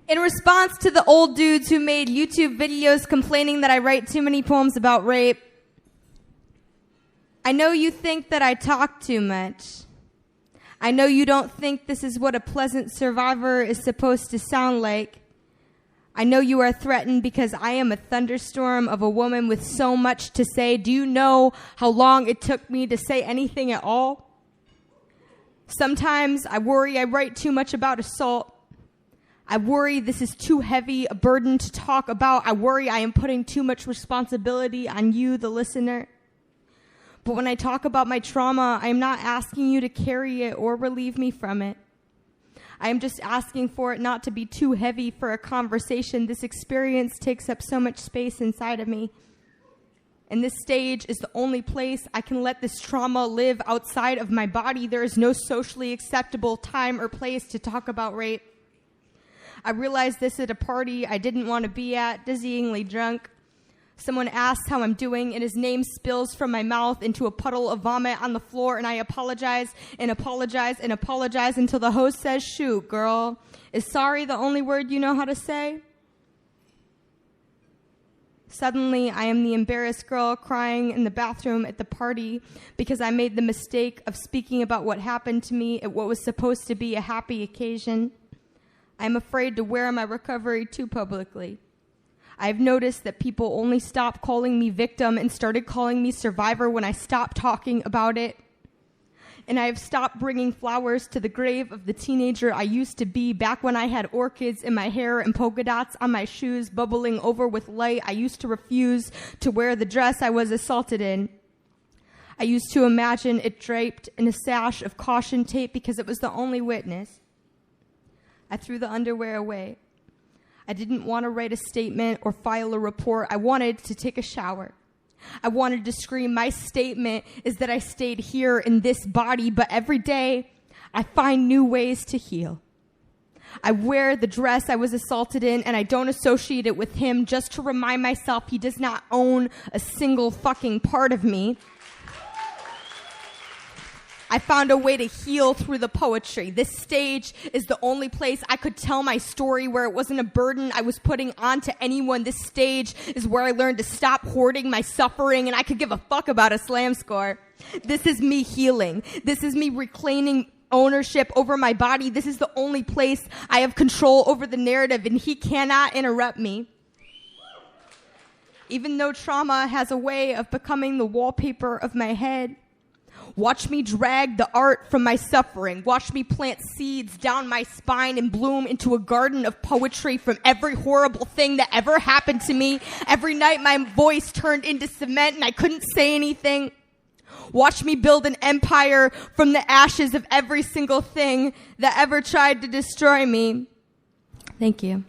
In response to the old dudes who made YouTube videos complaining that I write too many poems about rape, I know you think that I talk too much. I know you don't think this is what a pleasant survivor is supposed to sound like. I know you are threatened because I am a thunderstorm of a woman with so much to say. Do you know how long it took me to say anything at all? Sometimes I worry I write too much about assault. I worry this is too heavy a burden to talk about. I worry I am putting too much responsibility on you, the listener. But when I talk about my trauma, I am not asking you to carry it or relieve me from it. I am just asking for it not to be too heavy for a conversation. This experience takes up so much space inside of me. And this stage is the only place I can let this trauma live outside of my body. There is no socially acceptable time or place to talk about rape. I realized this at a party I didn't want to be at, dizzyingly drunk. Someone asks how I'm doing, and his name spills from my mouth into a puddle of vomit on the floor, and I apologize and apologize and apologize until the host says, "Shoot, girl, is sorry the only word you know how to say?" Suddenly, I am the embarrassed girl crying in the bathroom at the party because I made the mistake of speaking about what happened to me at what was supposed to be a happy occasion. I am afraid to wear my recovery too publicly. I've noticed that people only stopped calling me victim and started calling me survivor when I stopped talking about it. And I have stopped bringing flowers to the grave of the teenager I used to be back when I had orchids in my hair and polka dots on my shoes bubbling over with light. I used to refuse to wear the dress I was assaulted in. I used to imagine it draped in a sash of caution tape because it was the only witness. I threw the underwear away. I didn't want to write a statement or file a report. I wanted to take a shower. I wanted to scream, my statement is that I stayed here in this body, but every day I find new ways to heal. I wear the dress I was assaulted in, and I don't associate it with him just to remind myself he does not own a single fucking part of me. I found a way to heal through the poetry. This stage is the only place I could tell my story where it wasn't a burden I was putting onto anyone. This stage is where I learned to stop hoarding my suffering, and I could give a fuck about a slam score. This is me healing. This is me reclaiming ownership over my body. This is the only place I have control over the narrative, and he cannot interrupt me. Even though trauma has a way of becoming the wallpaper of my head, watch me drag the art from my suffering. Watch me plant seeds down my spine and bloom into a garden of poetry from every horrible thing that ever happened to me. Every night my voice turned into cement and I couldn't say anything. Watch me build an empire from the ashes of every single thing that ever tried to destroy me. Thank you.